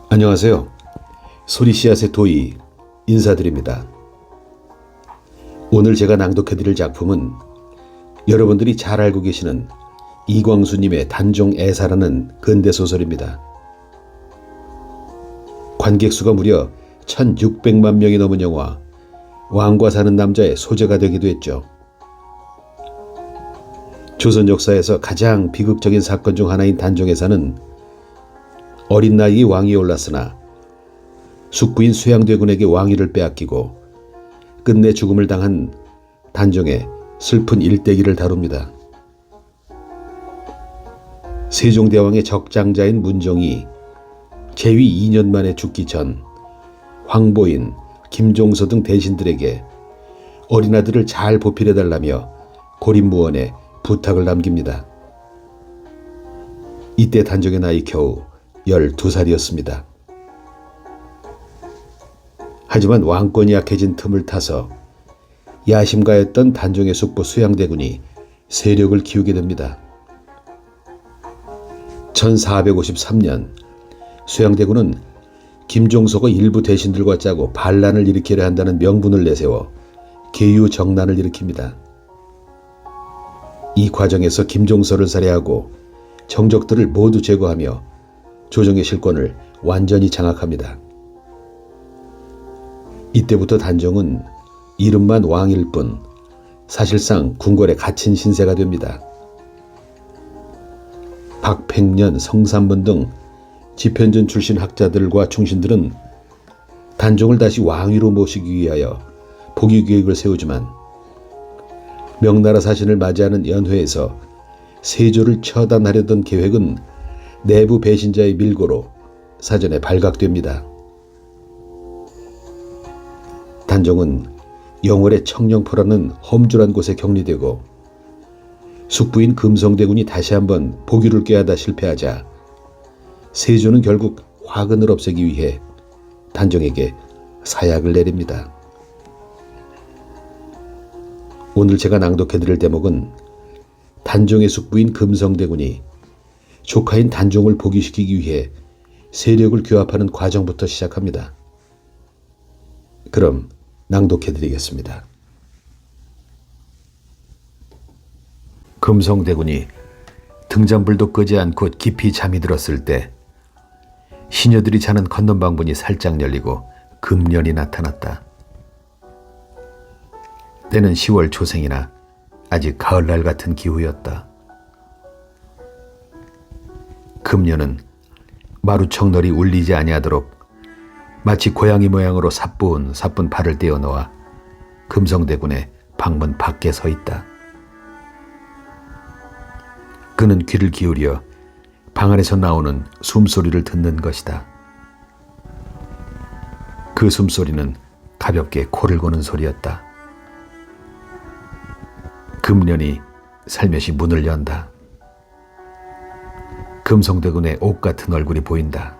안녕하세요. 소리씨앗의 도희 인사드립니다. 오늘 제가 낭독해드릴 작품은 여러분들이 잘 알고 계시는 이광수님의 단종애사라는 근대소설입니다. 관객수가 무려 1600만 명이 넘은 영화 왕과 사는 남자의 소재가 되기도 했죠. 조선 역사에서 가장 비극적인 사건 중 하나인 단종애사는 어린 나이에 왕위에 올랐으나 숙부인 수양대군에게 왕위를 빼앗기고 끝내 죽음을 당한 단종의 슬픈 일대기를 다룹니다. 세종대왕의 적장자인 문종이 재위 2년 만에 죽기 전 황보인, 김종서 등 대신들에게 어린 아들을 잘 보필해달라며 고립무원에 부탁을 남깁니다. 이때 단종의 나이 겨우 12살이었습니다. 하지만 왕권이 약해진 틈을 타서 야심가였던 단종의 숙부 수양대군이 세력을 키우게 됩니다. 1453년 수양대군은 김종서가 일부 대신들과 짜고 반란을 일으키려 한다는 명분을 내세워 계유정난을 일으킵니다. 이 과정에서 김종서를 살해하고 정적들을 모두 제거하며 조정의 실권을 완전히 장악합니다. 이때부터 단종은 이름만 왕일 뿐 사실상 궁궐에 갇힌 신세가 됩니다. 박팽년, 성삼문 등 집현전 출신 학자들과 충신들은 단종을 다시 왕위로 모시기 위하여 복위 계획을 세우지만 명나라 사신을 맞이하는 연회에서 세조를 처단하려던 계획은 내부 배신자의 밀고로 사전에 발각됩니다. 단종은 영월의 청령포라는 험준한 곳에 격리되고 숙부인 금성대군이 다시 한번 복위를 꾀하다 실패하자 세조는 결국 화근을 없애기 위해 단종에게 사약을 내립니다. 오늘 제가 낭독해드릴 대목은 단종의 숙부인 금성대군이 조카인 단종을 복위시키기 위해 세력을 규합하는 과정부터 시작합니다. 그럼 낭독해드리겠습니다. 금성대군이 등잔불도 끄지 않고 깊이 잠이 들었을 때 시녀들이 자는 건넌방문이 살짝 열리고 금년이 나타났다. 때는 10월 초생이나 아직 가을날 같은 기후였다. 금년은 마루청널이 울리지 아니하도록 마치 고양이 모양으로 사뿐 발을 떼어 놓아 금성대군의 방문 밖에 서 있다. 그는 귀를 기울여 방 안에서 나오는 숨소리를 듣는 것이다. 그 숨소리는 가볍게 코를 고는 소리였다. 금년이 살며시 문을 연다. 금성대군의 옥 같은 얼굴이 보인다.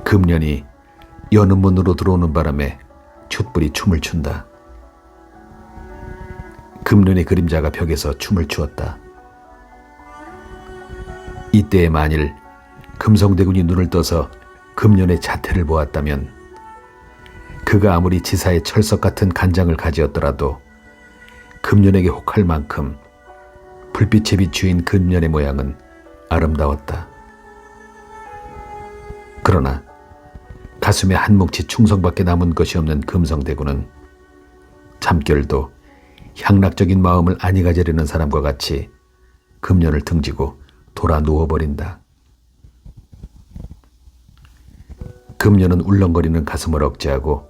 금년이 여는 문으로 들어오는 바람에 촛불이 춤을 춘다. 금년의 그림자가 벽에서 춤을 추었다. 이때에 만일 금성대군이 눈을 떠서 금년의 자태를 보았다면 그가 아무리 지사의 철석 같은 간장을 가지었더라도 금년에게 혹할 만큼 불빛에 비추인 금년의 모양은 아름다웠다. 그러나 가슴에 한 뭉치 충성밖에 남은 것이 없는 금성대군은 잠결도 향락적인 마음을 안이 가지려는 사람과 같이 금년을 등지고 돌아 누워버린다. 금년은 울렁거리는 가슴을 억제하고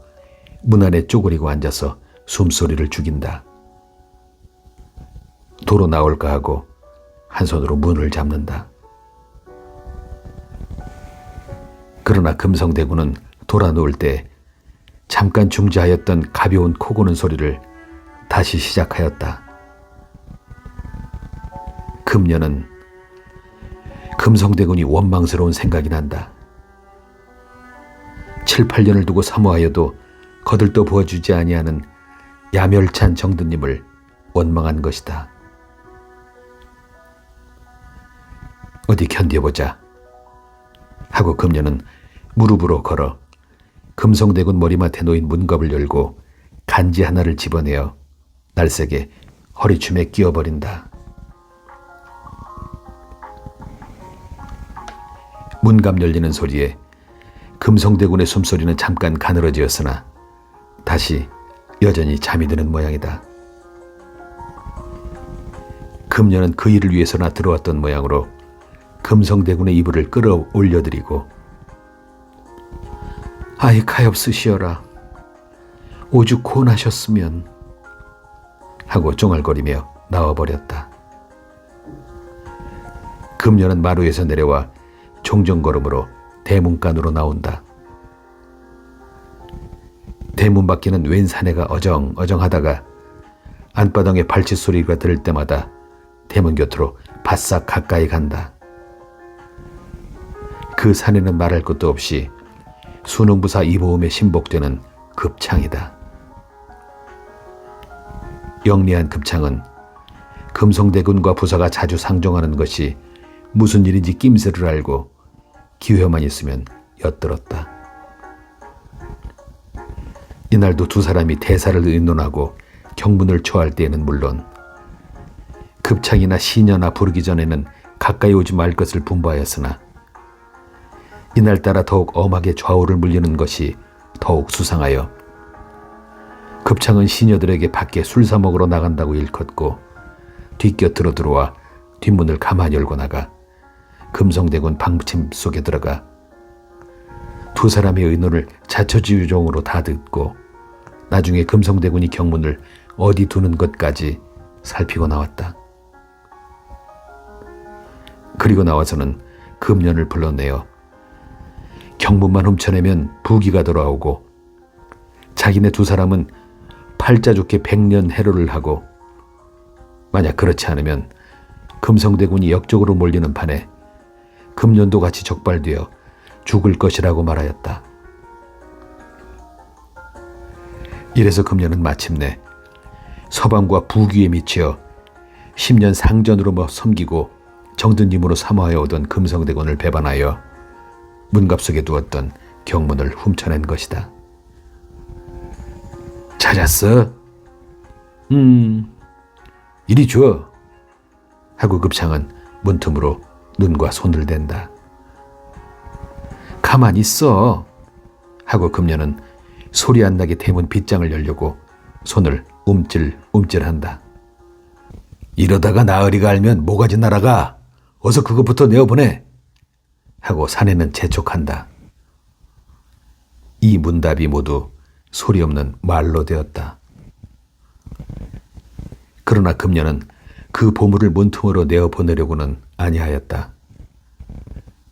문 안에 쪼그리고 앉아서 숨소리를 죽인다. 도로 나올까 하고 한 손으로 문을 잡는다. 그러나 금성대군은 돌아 누울 때 잠깐 중지하였던 가벼운 코 고는 소리를 다시 시작하였다. 금년은 금성대군이 원망스러운 생각이 난다. 7, 8년을 두고 사모하여도 거들떠 보아주지 아니하는 야멸찬 정드님을 원망한 것이다. 어디 견뎌보자. 하고 금녀는 무릎으로 걸어 금성대군 머리맡에 놓인 문갑을 열고 간지 하나를 집어내어 날쌔게 허리춤에 끼워버린다. 문갑 열리는 소리에 금성대군의 숨소리는 잠깐 가늘어지었으나 다시 여전히 잠이 드는 모양이다. 금녀는 그 일을 위해서나 들어왔던 모양으로 금성대군의 이불을 끌어올려드리고 아이 가엾으시어라. 오죽 고나셨으면 하고 종알거리며 나와버렸다. 금녀는 마루에서 내려와 종정걸음으로 대문간으로 나온다. 대문 밖에는 웬 사내가 어정어정하다가 안바닥에 발짓 소리가 들을 때마다 대문 곁으로 바싹 가까이 간다. 그 사내는 말할 것도 없이 수능부사 이보음에 신복되는 급창이다. 영리한 급창은 금성대군과 부사가 자주 상종하는 것이 무슨 일인지 낌새를 알고 기회만 있으면 엿들었다. 이날도 두 사람이 대사를 의논하고 경문을 초할 때에는 물론 급창이나 시녀나 부르기 전에는 가까이 오지 말 것을 분부하였으나 이날따라 더욱 엄하게 좌우를 물리는 것이 더욱 수상하여 급창은 시녀들에게 밖에 술 사 먹으러 나간다고 일컫고 뒷곁으로 들어와 뒷문을 가만히 열고 나가 금성대군 방침 속에 들어가 두 사람의 의논을 자초지종으로 다 듣고 나중에 금성대군이 경문을 어디 두는 것까지 살피고 나왔다. 그리고 나와서는 금년을 불러내어 경문만 훔쳐내면 부귀가 돌아오고 자기네 두 사람은 팔자 좋게 100년 해로를 하고 만약 그렇지 않으면 금성대군이 역적으로 몰리는 판에 금년도 같이 적발되어 죽을 것이라고 말하였다. 이래서 금년은 마침내 서방과 부귀에 미치어 10년 상전으로 섬기고 정든님으로 사모하여 오던 금성대군을 배반하여 문갑 속에 두었던 경문을 훔쳐낸 것이다. 찾았어? 이리 줘. 하고 급창은 문틈으로 눈과 손을 댄다. 가만히 있어. 하고 금녀는 소리 안 나게 대문 빗장을 열려고 손을 움찔움찔한다. 이러다가 나으리가 알면 뭐가지 날아가. 어서 그것부터 내어보내. 하고 사내는 재촉한다. 이 문답이 모두 소리 없는 말로 되었다. 그러나 금녀는 그 보물을 문틈으로 내어보내려고는 아니하였다.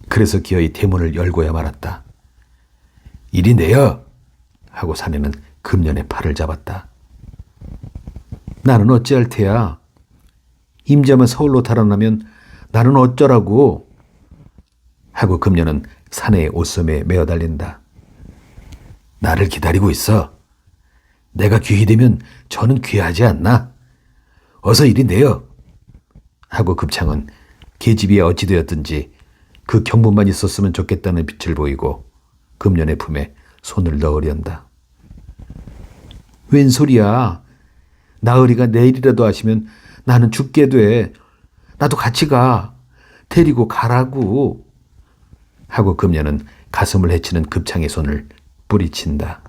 그래서 기어이 대문을 열고야 말았다. 이리 내어! 하고 사내는 금년의 팔을 잡았다. 나는 어찌할 테야. 임자만 서울로 달아나면 나는 어쩌라고. 하고 금년은 사내의 옷섬에 메어 달린다. 나를 기다리고 있어. 내가 귀히 되면 저는 귀하지 않나? 어서 이리 내어. 하고 급창은 계집이에 어찌 되었든지 그 경문만 있었으면 좋겠다는 빛을 보이고 금년의 품에 손을 넣으련다. 웬 소리야. 나으리가 내일이라도 하시면 나는 죽게 돼. 나도 같이 가. 데리고 가라고. 하고 금년은 가슴을 헤치는 급창의 손을 뿌리친다.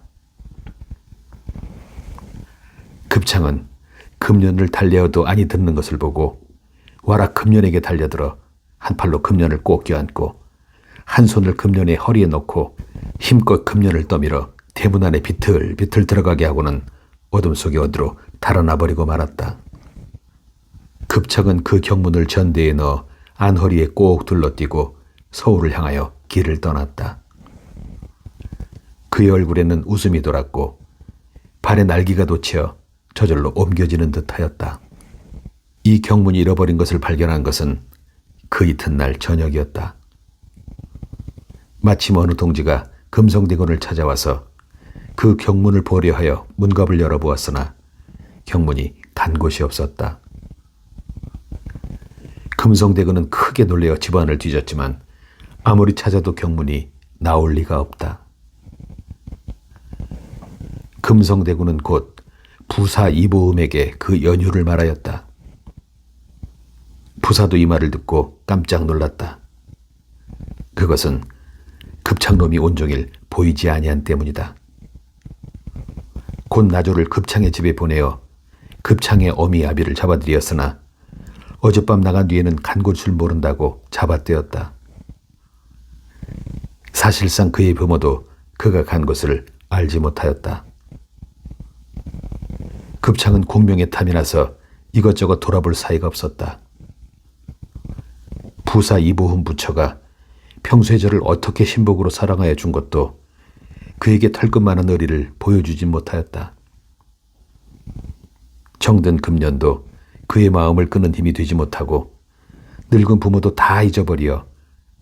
급창은 금년을 달래어도 아니 듣는 것을 보고 와락 금년에게 달려들어 한 팔로 금년을 꼭 껴안고 한 손을 금년의 허리에 놓고 힘껏 금년을 떠밀어 대문 안에 비틀비틀 들어가게 하고는 어둠 속에 어디로 달아나 버리고 말았다. 급창은 그 경문을 전대에 넣어 안허리에 꼭 둘러띠고 서울을 향하여 길을 떠났다. 그의 얼굴에는 웃음이 돌았고 발에 날개가 돋쳐 저절로 옮겨지는 듯하였다. 이 경문이 잃어버린 것을 발견한 것은 그 이튿날 저녁이었다. 마침 어느 동지가 금성대군을 찾아와서 그 경문을 보려 하여 문갑을 열어보았으나 경문이 단 곳이 없었다. 금성대군은 크게 놀라어 집안을 뒤졌지만 아무리 찾아도 경문이 나올 리가 없다. 금성대군은 곧 부사 이보음에게 그 연유를 말하였다. 부사도 이 말을 듣고 깜짝 놀랐다. 그것은 급창놈이 온종일 보이지 아니한 때문이다. 곧 나조를 급창의 집에 보내어 급창의 어미 아비를 잡아들였으나 어젯밤 나간 뒤에는 간 곳을 모른다고 잡아떼었다. 사실상 그의 부모도 그가 간 곳을 알지 못하였다. 급창은 공명에 탐이 나서 이것저것 돌아볼 사이가 없었다. 부사 이보흠 부처가 평소에 저를 어떻게 신복으로 사랑하여 준 것도 그에게 털끝 많은 의리를 보여주진 못하였다. 정든 금년도 그의 마음을 끄는 힘이 되지 못하고 늙은 부모도 다 잊어버려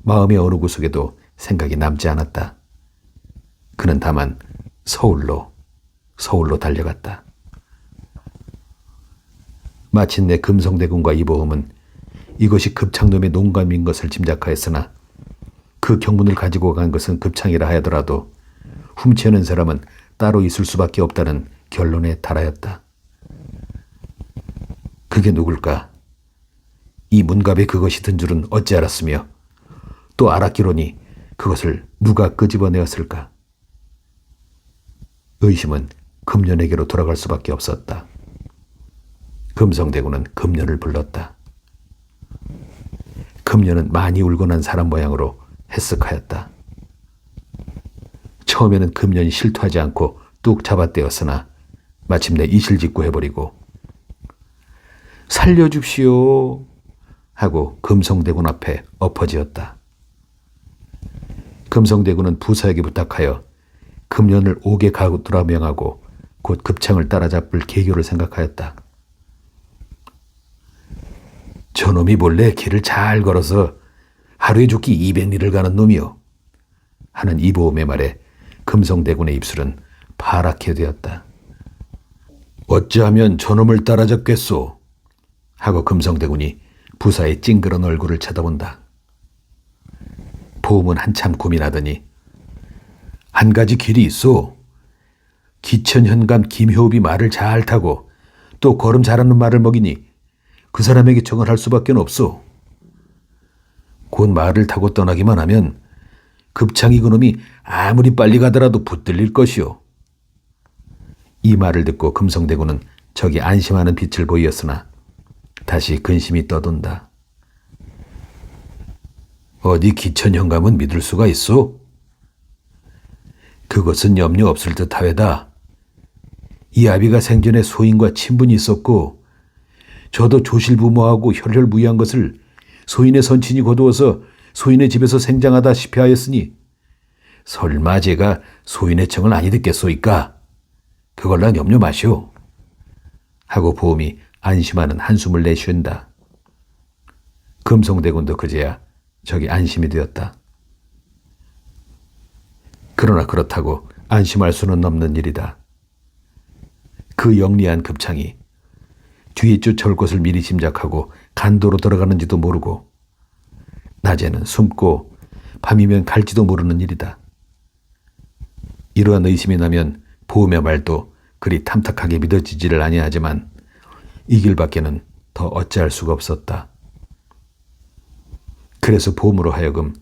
마음의 어느 구석에도 생각이 남지 않았다. 그는 다만 서울로 달려갔다. 마침내 금성대군과 이보흠은 이것이 급창놈의 농감인 것을 짐작하였으나 그 경문을 가지고 간 것은 급창이라 하더라도 훔쳐낸 사람은 따로 있을 수밖에 없다는 결론에 달하였다. 그게 누굴까? 이 문갑에 그것이 든 줄은 어찌 알았으며 또 알았기로니 그것을 누가 끄집어내었을까? 의심은 금년에게로 돌아갈 수밖에 없었다. 금성대군은 금년을 불렀다. 금년은 많이 울고 난 사람 모양으로 해석하였다. 처음에는 금년이 실토하지 않고 뚝 잡아떼었으나 마침내 이실직고해버리고 살려줍시오 하고 금성대군 앞에 엎어지었다. 금성대군은 부사에게 부탁하여 금년을 옥에 가두라 명하고 곧 급창을 따라잡을 계교를 생각하였다. 저놈이 본래 길을 잘 걸어서 하루에 좋기 200리를 가는 놈이요 하는 이보음의 말에 금성대군의 입술은 파랗게 되었다. 어찌하면 저놈을 따라잡겠소 하고 금성대군이 부사의 찡그런 얼굴을 쳐다본다. 보음은 한참 고민하더니 한 가지 길이 있소. 기천현감 김효읍이 말을 잘 타고 또 걸음 잘하는 말을 먹이니 그 사람에게 청을 할 수밖에 없소. 곧 말을 타고 떠나기만 하면 급창이 그놈이 아무리 빨리 가더라도 붙들릴 것이오. 이 말을 듣고 금성대군은 저기 안심하는 빛을 보이었으나 다시 근심이 떠돈다. 어디 기천현감은 믿을 수가 있소? 그것은 염려 없을 듯하외다. 이 아비가 생전에 소인과 친분이 있었고 저도 조실부모하고 혈혈무이한 것을 소인의 선친이 거두어서 소인의 집에서 생장하다시피 하였으니 설마 제가 소인의 청을 아니 듣겠소이까? 그걸랑 염려 마시오. 하고 보험이 안심하는 한숨을 내쉰다. 금성대군도 그제야 저기 안심이 되었다. 그러나 그렇다고 안심할 수는 없는 일이다. 그 영리한 급창이 뒤에 쫓아올 것을 미리 짐작하고 간도로 들어가는지도 모르고 낮에는 숨고 밤이면 갈지도 모르는 일이다. 이러한 의심이 나면 보험의 말도 그리 탐탁하게 믿어지지를 아니하지만 이 길밖에는 더 어찌할 수가 없었다. 그래서 보험으로 하여금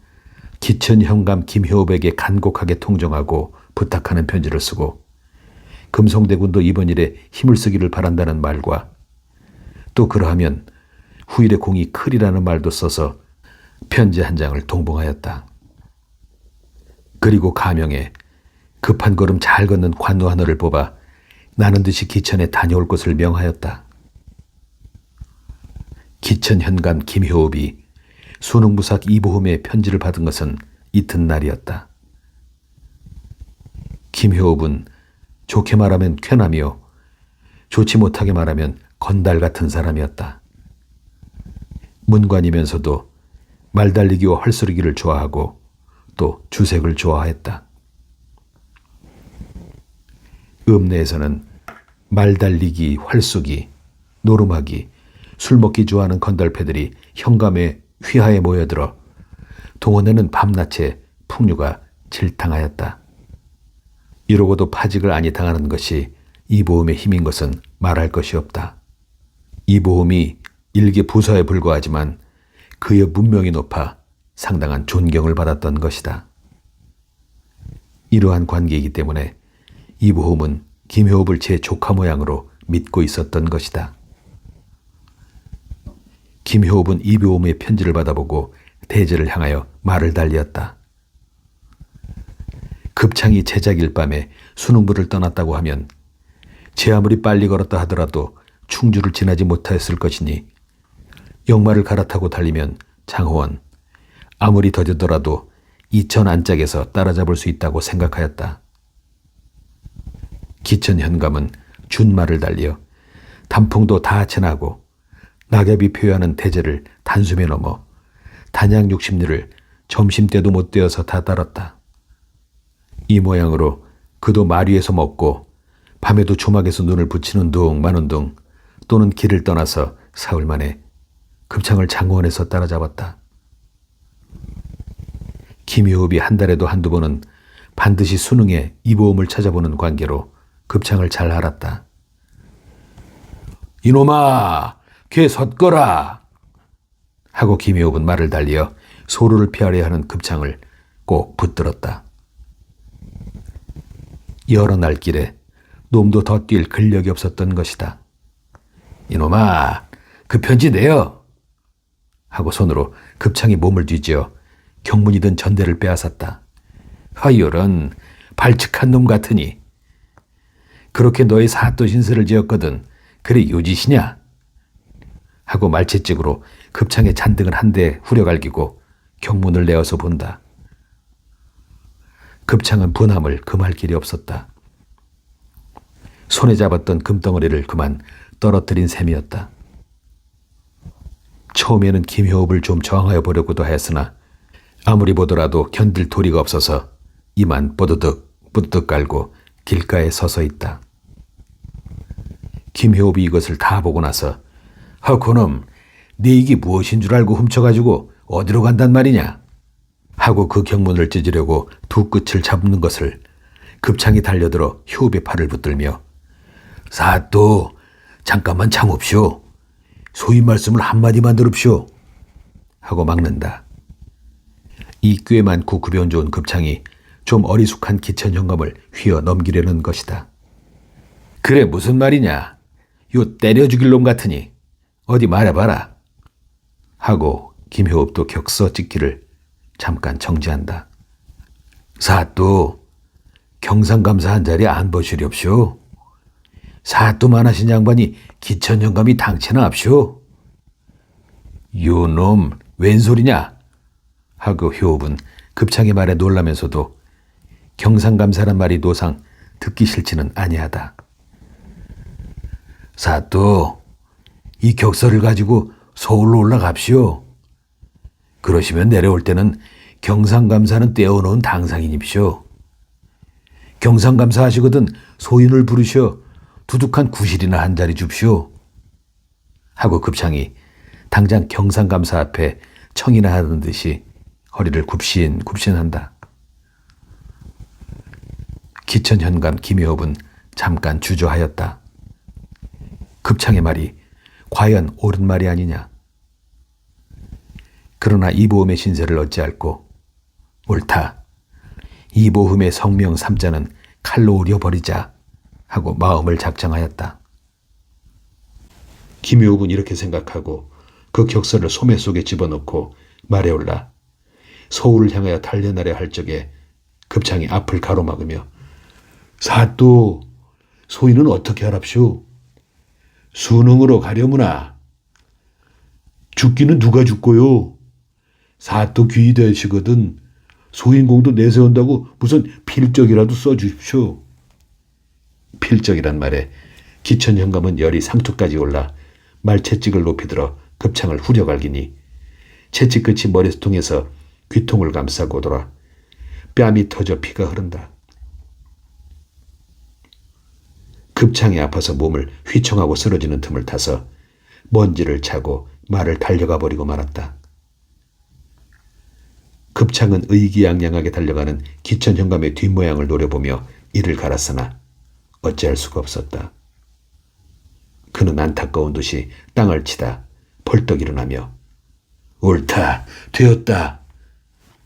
기천현감 김효읍에게 간곡하게 통정하고 부탁하는 편지를 쓰고 금성대군도 이번 일에 힘을 쓰기를 바란다는 말과 또 그러하면 후일에 공이 크리라는 말도 써서 편지 한 장을 동봉하였다. 그리고 가명에 급한 걸음 잘 걷는 관우 하나를 뽑아 나는 듯이 기천에 다녀올 것을 명하였다. 기천현감 김효읍이 수능부삭 이보흠의 편지를 받은 것은 이튿날이었다. 김효읍은 좋게 말하면 쾌남이요 좋지 못하게 말하면 건달 같은 사람이었다. 문관이면서도 말달리기와 활쏘리기를 좋아하고 또 주색을 좋아했다. 읍내에서는 말달리기, 활쏘기, 노름하기, 술 먹기 좋아하는 건달패들이 현감에 휘하에 모여들어 동원에는 밤낮에 풍류가 질탕하였다. 이러고도 파직을 아니 당하는 것이 이보음의 힘인 것은 말할 것이 없다. 이보음이 일개 부사에 불과하지만 그의 문명이 높아 상당한 존경을 받았던 것이다. 이러한 관계이기 때문에 이보음은 김효업을 제 조카 모양으로 믿고 있었던 것이다. 김효업은 이보음의 편지를 받아보고 대제를 향하여 말을 달리었다. 급창이 제작일 밤에 수능부를 떠났다고 하면 제 아무리 빨리 걸었다 하더라도 충주를 지나지 못하였을 것이니 역마를 갈아타고 달리면 장호원, 아무리 더디더라도 이천 안짝에서 따라잡을 수 있다고 생각하였다. 기천 현감은 준말을 달려 단풍도 다 지나고 낙엽이 표현하는 대제를 단숨에 넘어 단양 60리를 점심때도 못 되어서 다 달았다. 이 모양으로 그도 마류에서 먹고 밤에도 조막에서 눈을 붙이는 둥 마는 둥 또는 길을 떠나서 사흘 만에 급창을 장호원에서 따라잡았다. 김효업이 한 달에도 한두 번은 반드시 수능에 이보음을 찾아보는 관계로 급창을 잘 알았다. 이놈아, 걔 섰거라! 하고 김효업은 말을 달리어 소로를 피하려 하는 급창을 꼭 붙들었다. 여러 날 길에 놈도 더 뛸 근력이 없었던 것이다. 이놈아, 그 편지 내요! 하고 손으로 급창이 몸을 뒤지어 경문이든 전대를 빼앗았다. 허이얼은 발칙한 놈 같으니 그렇게 너의 사또 신세를 지었거든 그래 요짓이냐? 하고 말채찍으로 급창의 잔등을 한 대 후려갈기고 경문을 내어서 본다. 급창은 분함을 금할 길이 없었다. 손에 잡았던 금덩어리를 그만 떨어뜨린 셈이었다. 처음에는 김효업을 좀 저항하여 보려고도 하였으나 아무리 보더라도 견딜 도리가 없어서 이만 뽀드득 뽀드득 깔고 길가에 서서 있다. 김효업이 이것을 다 보고 나서 그놈 네 이게 무엇인 줄 알고 훔쳐가지고 어디로 간단 말이냐 하고 그 경문을 찢으려고 두 끝을 잡는 것을 급창이 달려들어 효업의 팔을 붙들며 사또 잠깐만 참읍시오. 소위 말씀을 한마디만 들읍시오. 하고 막는다. 이 꽤 많고 구변 좋은 급창이 좀 어리숙한 기천 현감을 휘어 넘기려는 것이다. 그래 무슨 말이냐. 요 때려 죽일 놈 같으니 어디 말해봐라. 하고 김효업도 격서 찍기를 잠깐 정지한다. 사또 경상감사 한 자리 안 보시렵쇼. 사또만 하신 양반이 기천 현감이 당치나 합쇼. 요놈 웬 소리냐? 하고 효업은 급창의 말에 놀라면서도 경상감사란 말이 노상 듣기 싫지는 아니하다. 사또 이 격서를 가지고 서울로 올라갑시오. 그러시면 내려올 때는 경상감사는 떼어놓은 당상인입시오. 경상감사 하시거든 소인을 부르셔 두둑한 구실이나 한 자리 줍시오. 하고 급창이 당장 경상감사 앞에 청이나 하는 듯이 허리를 굽신굽신한다. 기천현감 김효업은 잠깐 주저하였다. 급창의 말이 과연 옳은 말이 아니냐. 그러나 이보음의 신세를 어찌할꼬. 옳다. 이보음의 성명 삼자는 칼로 우려버리자 하고 마음을 작정하였다. 김효업은 이렇게 생각하고 그 격서를 소매 속에 집어넣고 말에 올라 서울을 향하여 달려나려 할 적에 급창이 앞을 가로막으며 사또 소인은 어떻게 하랍쇼? 수능으로 가려무나. 죽기는 누가 죽고요? 사또 귀히 되시거든 소인공도 내세운다고 무슨 필적이라도 써주십시오. 필적이란 말에 기천현감은 열이 상투까지 올라 말채찍을 높이 들어 급창을 후려갈기니 채찍 끝이 머리통에서 귀통을 감싸고 돌아 뺨이 터져 피가 흐른다. 급창이 아파서 몸을 휘청하고 쓰러지는 틈을 타서 먼지를 차고 말을 달려가 버리고 말았다. 급창은 의기양양하게 달려가는 기천 현감의 뒷모양을 노려보며 이를 갈았으나 어찌할 수가 없었다. 그는 안타까운 듯이 땅을 치다 벌떡 일어나며 옳다, 되었다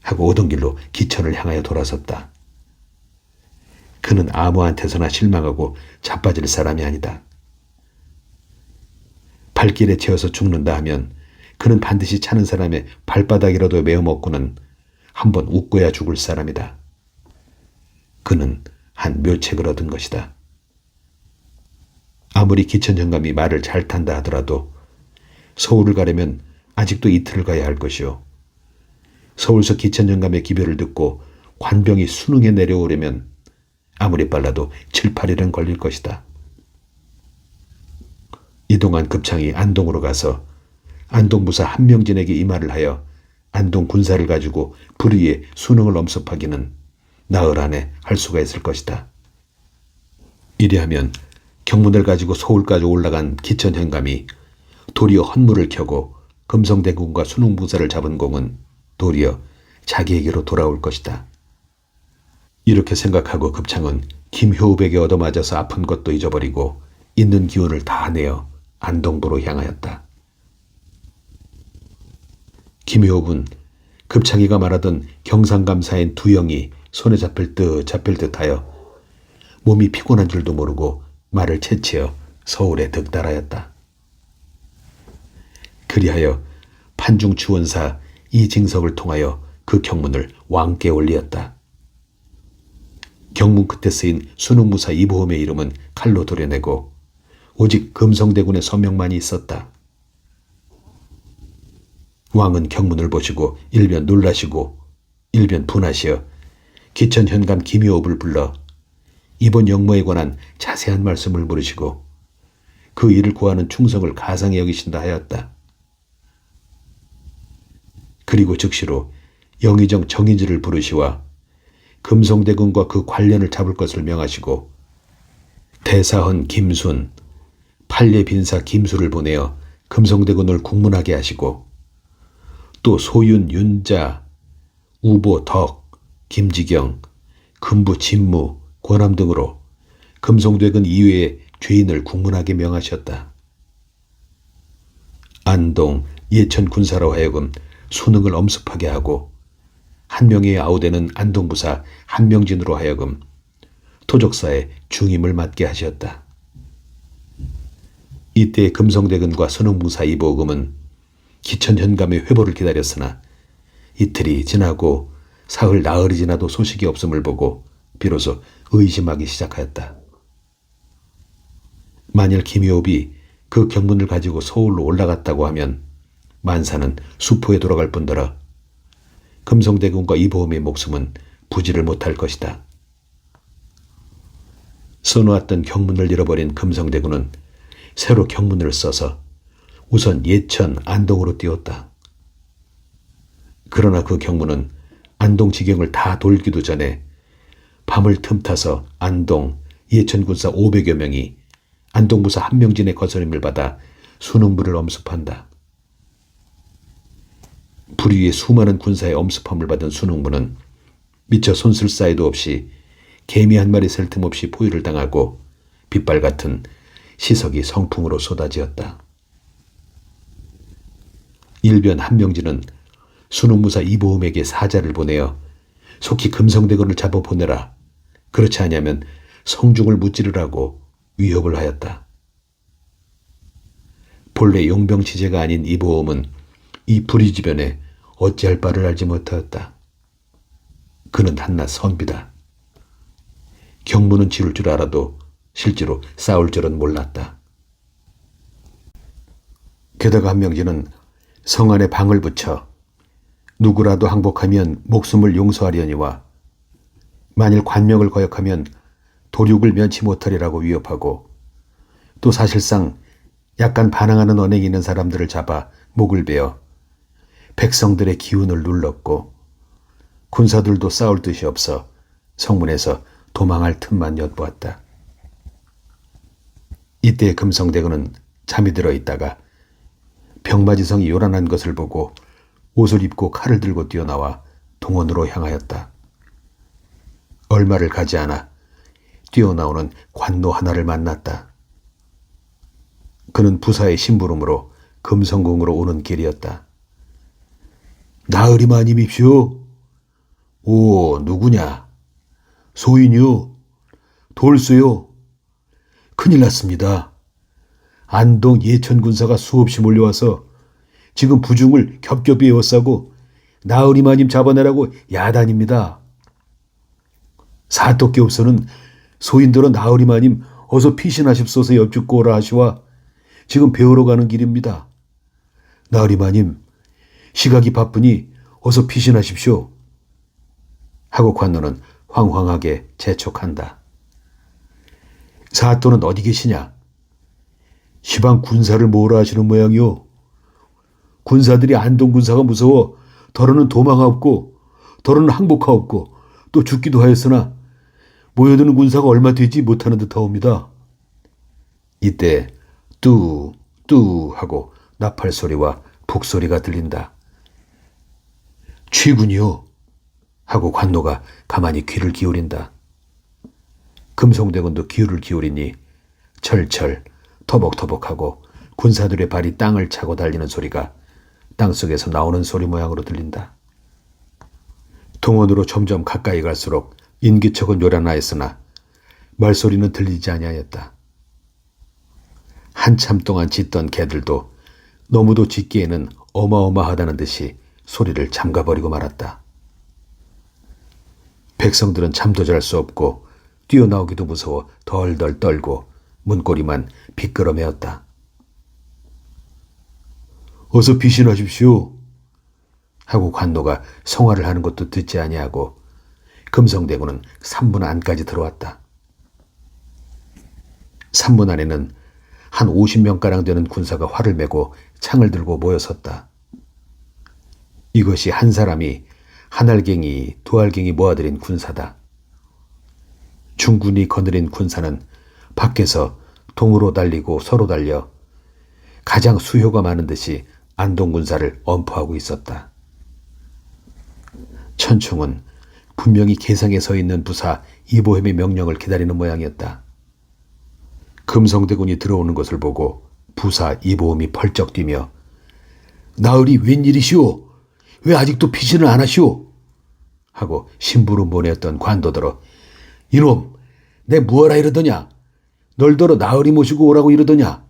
하고 오던 길로 기천을 향하여 돌아섰다. 그는 아무한테서나 실망하고 자빠질 사람이 아니다. 발길에 채워서 죽는다 하면 그는 반드시 차는 사람의 발바닥이라도 메어먹고는 한번 웃고야 죽을 사람이다. 그는 한 묘책을 얻은 것이다. 아무리 기천 현감이 말을 잘 탄다 하더라도 서울을 가려면 아직도 이틀을 가야 할 것이요. 서울서 기천 현감의 기별을 듣고 관병이 수능에 내려오려면 아무리 빨라도 7, 8일은 걸릴 것이다. 이동한 급창이 안동으로 가서 안동부사 한명진에게 이 말을 하여 안동 군사를 가지고 불의에 수능을 엄습하기는 나흘 안에 할 수가 있을 것이다. 이리하면 경문을 가지고 서울까지 올라간 기천 현감이 도리어 헌물을 켜고 금성대군과 수능부사를 잡은 공은 도리어 자기에게로 돌아올 것이다. 이렇게 생각하고 급창은 김효읍에게 얻어맞아서 아픈 것도 잊어버리고 있는 기운을 다 내어 안동부로 향하였다. 김효읍은 급창이가 말하던 경상감사인 두영이 손에 잡힐 듯 하여 몸이 피곤한 줄도 모르고 말을 채치어 서울에 득달하였다. 그리하여 판중추원사 이징석을 통하여 그 경문을 왕께 올리었다. 경문 끝에 쓰인 수능무사 이보험의 이름은 칼로 도려내고 오직 금성대군의 서명만이 있었다. 왕은 경문을 보시고 일변 놀라시고 일변 분하시어 기천 현감 김효읍을 불러 이번 역모에 관한 자세한 말씀을 물으시고 그 일을 구하는 충성을 가상히 여기신다 하였다. 그리고 즉시로 영의정 정인지를 부르시와 금성대군과 그 관련을 잡을 것을 명하시고 대사헌 김순, 판례빈사 김수를 보내어 금성대군을 국문하게 하시고 또 소윤, 윤자, 우보, 덕, 김지경, 금부, 진무, 권함 등으로 금성대군 이외의 죄인을 국문하게 명하셨다. 안동, 예천 군사로 하여금 수능을 엄습하게 하고 한 명의 아우되는 안동부사 한명진으로 하여금 토적사의 중임을 맡게 하셨다. 이때 금성대군과 수능부사 이보금은 기천 현감의 회보를 기다렸으나 이틀이 지나고 사흘 나흘이 지나도 소식이 없음을 보고 비로소 의심하기 시작하였다. 만일 김효읍이 그 경문을 가지고 서울로 올라갔다고 하면 만사는 수포에 돌아갈 뿐더러 금성대군과 이보험의 목숨은 부지를 못할 것이다. 써놓았던 경문을 잃어버린 금성대군은 새로 경문을 써서 우선 예천, 안동으로 띄웠다. 그러나 그 경문은 안동지경을 다 돌기도 전에 밤을 틈타서 안동, 예천군사 500여 명이 안동부사 한명진의 거스름을 받아 수능부를 엄습한다. 불의의 수많은 군사의 엄습함을 받은 수능부는 미처 손쓸 사이도 없이 개미 한 마리 셀 틈 없이 포위를 당하고 빗발 같은 시석이 성풍으로 쏟아지었다. 일변 한명진은 수능무사 이보험에게 사자를 보내어 속히 금성대군을 잡아보내라. 그렇지 않으면 성중을 무찌르라고 위협을 하였다. 본래 용병치제가 아닌 이보험은 이 불의지변에 어찌할 바를 알지 못하였다. 그는 한낱 선비다. 경무는 지를 줄 알아도 실제로 싸울 줄은 몰랐다. 게다가 한명진은 성 안에 방을 붙여 누구라도 항복하면 목숨을 용서하려니와 만일 관명을 거역하면 도륙을 면치 못하리라고 위협하고 또 사실상 약간 반항하는 언행이 있는 사람들을 잡아 목을 베어 백성들의 기운을 눌렀고 군사들도 싸울 뜻이 없어 성문에서 도망할 틈만 엿보았다. 이때 금성대군은 잠이 들어 있다가 병마지성이 요란한 것을 보고 옷을 입고 칼을 들고 뛰어나와 동원으로 향하였다. 얼마를 가지 않아 뛰어나오는 관노 하나를 만났다. 그는 부사의 심부름으로 금성궁으로 오는 길이었다. 나으리 마님입시오. 오, 누구냐? 소인이요. 돌수요. 큰일 났습니다. 안동 예천군사가 수없이 몰려와서 지금 부중을 겹겹이 에워싸고 나으리 마님 잡아내라고 야단입니다. 사토끼 없어는 소인들은 나으리 마님 어서 피신하십소서 여쭙고 오라 하시와 지금 배우러 가는 길입니다. 나으리 마님 시각이 바쁘니 어서 피신하십시오. 하고 관노는 황황하게 재촉한다. 사또는 어디 계시냐? 시방 군사를 모으라 하시는 모양이오. 군사들이 안동군사가 무서워 더러는 도망하옵고 더러는 항복하옵고 또 죽기도 하였으나 모여드는 군사가 얼마 되지 못하는 듯하옵니다. 이때 뚜 하고 나팔 소리와 북소리가 들린다. 취군이요. 하고 관노가 가만히 귀를 기울인다. 금송대군도 귀를 기울이니 철철 터벅터벅하고 군사들의 발이 땅을 차고 달리는 소리가 땅속에서 나오는 소리 모양으로 들린다. 동원으로 점점 가까이 갈수록 인기척은 요란하였으나 말소리는 들리지 아니하였다. 한참 동안 짖던 개들도 너무도 짖기에는 어마어마하다는 듯이 소리를 잠가버리고 말았다. 백성들은 잠도 잘 수 없고 뛰어나오기도 무서워 덜덜 떨고 문고리만 비끄러매었다. 어서 피신하십시오. 하고 관노가 성화를 하는 것도 듣지 아니하고 금성대군은 산문 안까지 들어왔다. 산문 안에는 한 50명가량 되는 군사가 활을 메고 창을 들고 모여섰다. 이것이 한 사람이 한 알갱이, 두 알갱이 모아들인 군사다. 중군이 거느린 군사는 밖에서 동으로 달리고 서로 달려 가장 수효가 많은 듯이 안동군사를 엄포하고 있었다. 천충은 분명히 계상에 서 있는 부사 이보햄의 명령을 기다리는 모양이었다. 금성대군이 들어오는 것을 보고 부사 이보햄이 펄쩍 뛰며 나으리 웬일이시오? 왜 아직도 피신을 안 하시오? 하고 심부름 보내었던 관도더러 이놈 내 무엇라 이러더냐? 널더러 나으리 모시고 오라고 이러더냐?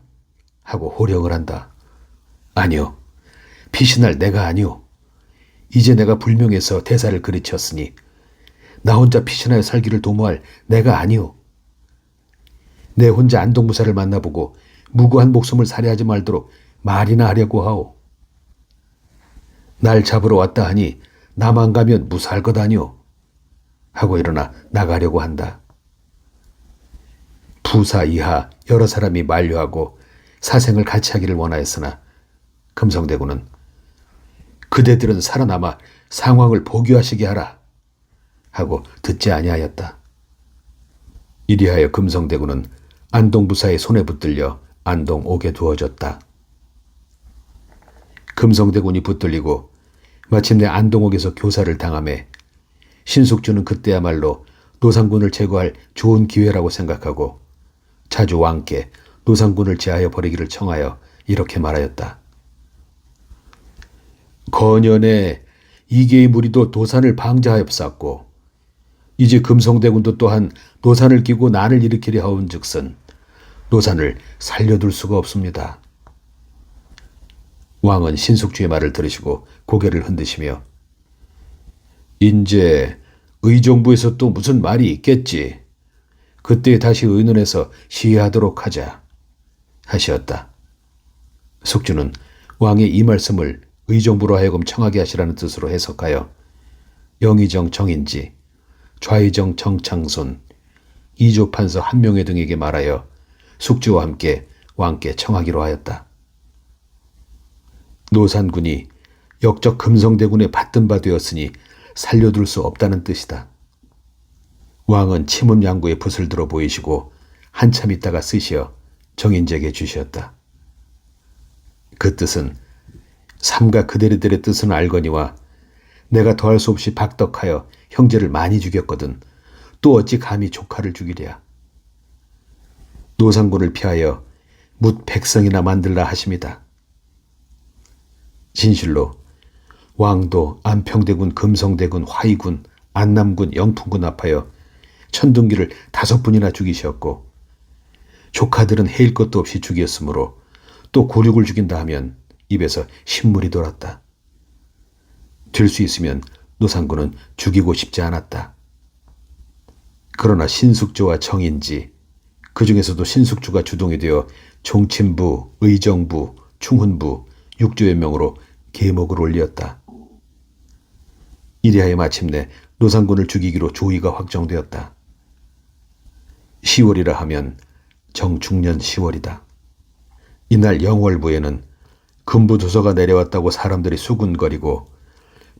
하고 호령을 한다. 아니요. 피신할 내가 아니오. 이제 내가 불명해서 대사를 그르쳤으니 나 혼자 피신하여 살기를 도모할 내가 아니오. 내 혼자 안동무사를 만나보고 무고한 목숨을 살해하지 말도록 말이나 하려고 하오. 날 잡으러 왔다 하니 나만 가면 무사할 것 아니오. 하고 일어나 나가려고 한다. 부사 이하 여러 사람이 만류하고 사생을 같이 하기를 원하였으나 금성대군은 그대들은 살아남아 상황을 보교하시게 하라 하고 듣지 아니하였다. 이리하여 금성대군은 안동부사의 손에 붙들려 안동 옥에 두어졌다. 금성대군이 붙들리고 마침내 안동옥에서 교사를 당하매 신숙주는 그때야말로 노상군을 제거할 좋은 기회라고 생각하고 자주 왕께 노상군을 제하여 버리기를 청하여 이렇게 말하였다. 거년에 이계의 무리도 도산을 방자하였었고 이제 금성대군도 또한 노산을 끼고 난을 일으키려 하온즉슨 노산을 살려둘 수가 없습니다. 왕은 신숙주의 말을 들으시고 고개를 흔드시며 인제 의정부에서 또 무슨 말이 있겠지. 그때 다시 의논해서 시해하도록 하자 하시었다. 숙주는 왕의 이 말씀을 의정부로 하여금 청하게 하시라는 뜻으로 해석하여 영의정 정인지, 좌의정 정창손, 이조판서 한명회 등에게 말하여 숙주와 함께 왕께 청하기로 하였다. 노산군이 역적 금성대군에 받든 바 되었으니 살려둘 수 없다는 뜻이다. 왕은 치문양구의 붓을 들어 보이시고 한참 있다가 쓰시어 정인재에게 주시었다. 그 뜻은 삼가 그대들의 뜻은 알거니와 내가 더할 수 없이 박덕하여 형제를 많이 죽였거든 또 어찌 감히 조카를 죽이랴. 노상군을 피하여 뭇 백성이나 만들라 하심이다. 진실로 왕도 안평대군, 금성대군, 화의군, 안남군, 영풍군 합하여 천둥기를 5분이나 죽이셨고 조카들은 해일 것도 없이 죽였으므로 또 고륙을 죽인다 하면 입에서 신물이 돌았다. 될 수 있으면 노상군은 죽이고 싶지 않았다. 그러나 신숙주와 정인지, 그 중에서도 신숙주가 주동이 되어 종친부, 의정부, 충훈부, 육조의 명으로 계목을 올렸다. 이리하여 마침내 노상군을 죽이기로 조의가 확정되었다. 10월이라 하면 정중년 10월이다. 이날 영월부에는 금부도서가 내려왔다고 사람들이 수군거리고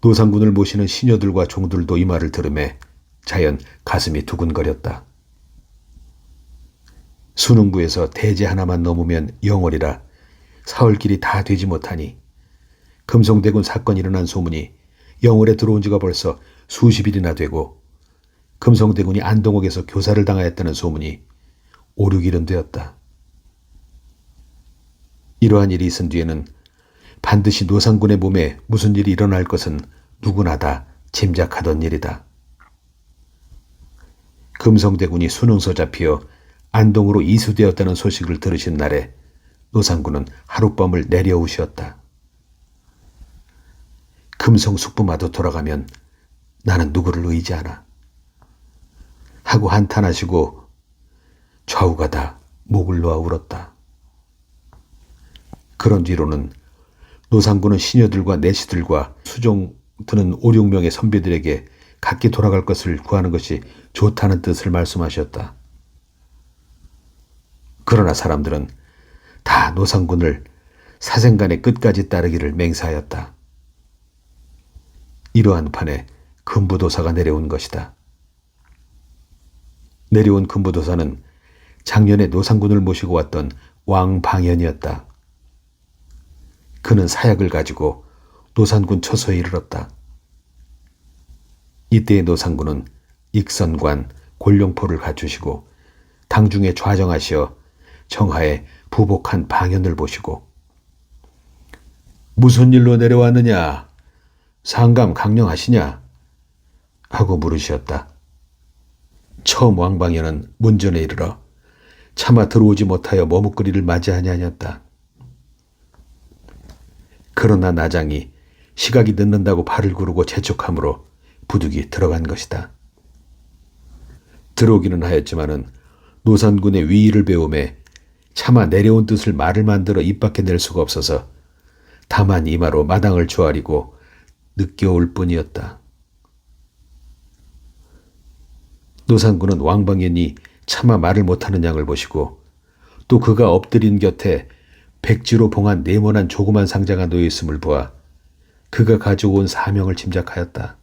노상군을 모시는 시녀들과 종들도 이 말을 들으매 자연 가슴이 두근거렸다. 수능부에서 대제 하나만 넘으면 영월이라 사흘길이 다 되지 못하니 금성대군 사건이 일어난 소문이 영월에 들어온 지가 벌써 수십일이나 되고 금성대군이 안동옥에서 교사를 당하였다는 소문이 5, 6일은 되었다. 이러한 일이 있은 뒤에는 반드시 노상군의 몸에 무슨 일이 일어날 것은 누구나 다 짐작하던 일이다. 금성대군이 수능서 잡히어 안동으로 이수되었다는 소식을 들으신 날에 노상군은 하룻밤을 내려오셨다. 금성 숙부마도 돌아가면 나는 누구를 의지하나 하고 한탄하시고 좌우가다 목을 놓아 울었다. 그런 뒤로는 노상군은 시녀들과 내시들과 수종 드는 5, 6명의 선비들에게 각기 돌아갈 것을 구하는 것이 좋다는 뜻을 말씀하셨다. 그러나 사람들은 다 노상군을 사생간의 끝까지 따르기를 맹세하였다. 이러한 판에 금부도사가 내려온 것이다. 내려온 금부도사는 작년에 노상군을 모시고 왔던 왕방연이었다. 그는 사약을 가지고 노상군 처소에 이르렀다. 이때의 노상군은 익선관, 곤룡포를 갖추시고 당중에 좌정하시어 정하에 부복한 방연을 보시고 무슨 일로 내려왔느냐? 상감 강령하시냐? 하고 물으셨다. 처음 왕방연은 문전에 이르러 차마 들어오지 못하여 머뭇거리를 맞이하냐였다. 그러나 나장이 시각이 늦는다고 발을 구르고 재촉함으로 부득이 들어간 것이다. 들어오기는 하였지만은 노상군의 위의를 배움에 차마 내려온 뜻을 말을 만들어 입 밖에 낼 수가 없어서 다만 이마로 마당을 조아리고 느껴올 뿐이었다. 노상군은 왕방연이 차마 말을 못하는 양을 보시고 또 그가 엎드린 곁에 백지로 봉한 네모난 조그만 상자가 놓여 있음을 보아 그가 가지고 온 사명을 짐작하였다.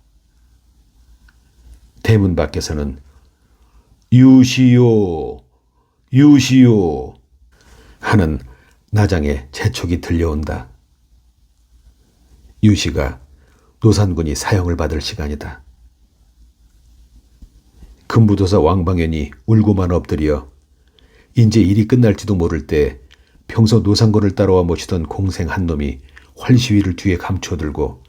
대문 밖에서는 유시오, 유시오 하는 나장의 재촉이 들려온다. 유시가 노상군이 사형을 받을 시간이다. 금부도사 왕방연이 울고만 엎드려 인제 일이 끝날지도 모를 때 평소 노상군을 따라와 모시던 공생 한 놈이 활시위를 뒤에 감춰들고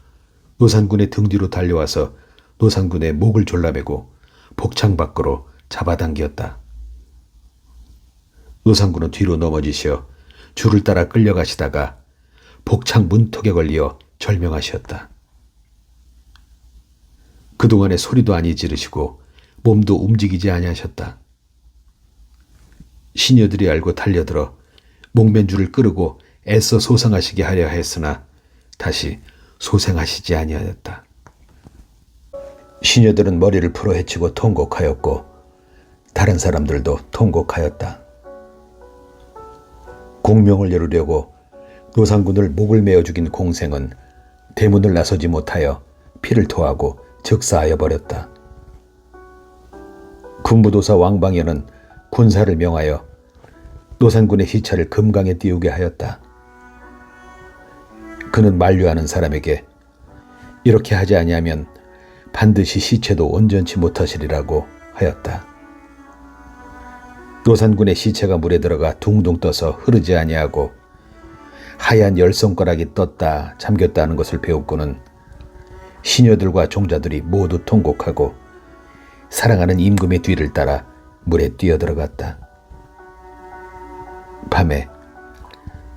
노상군의 등 뒤로 달려와서 노상군의 목을 졸라매고 복창 밖으로 잡아당겼다. 노상군은 뒤로 넘어지시어 줄을 따라 끌려가시다가 복창 문턱에 걸려 절명하셨다. 그동안에 소리도 아니 지르시고 몸도 움직이지 아니하셨다. 시녀들이 알고 달려들어 목맨줄을 끄르고 애써 소생하시게 하려 했으나 다시 소생하시지 아니하였다. 시녀들은 머리를 풀어 헤치고 통곡하였고 다른 사람들도 통곡하였다. 공명을 열으려고 노상군을 목을 메어 죽인 공생은 대문을 나서지 못하여 피를 토하고 즉사하여 버렸다. 금부도사 왕방연은 군사를 명하여 노상군의 시체를 금강에 띄우게 하였다. 그는 만류하는 사람에게 이렇게 하지 아니하면 반드시 시체도 온전치 못하시리라고 하였다. 노산군의 시체가 물에 들어가 둥둥 떠서 흐르지 아니하고 하얀 열 손가락이 떴다 잠겼다 하는 것을 배웠고는 시녀들과 종자들이 모두 통곡하고 사랑하는 임금의 뒤를 따라 물에 뛰어들어갔다. 밤에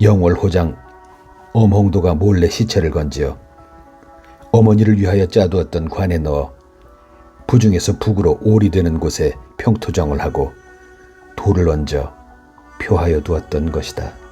영월호장 엄홍도가 몰래 시체를 건지어 어머니를 위하여 짜두었던 관에 넣어 부중에서 북으로 올이 되는 곳에 평토정을 하고 돌을 얹어 표하여 두었던 것이다.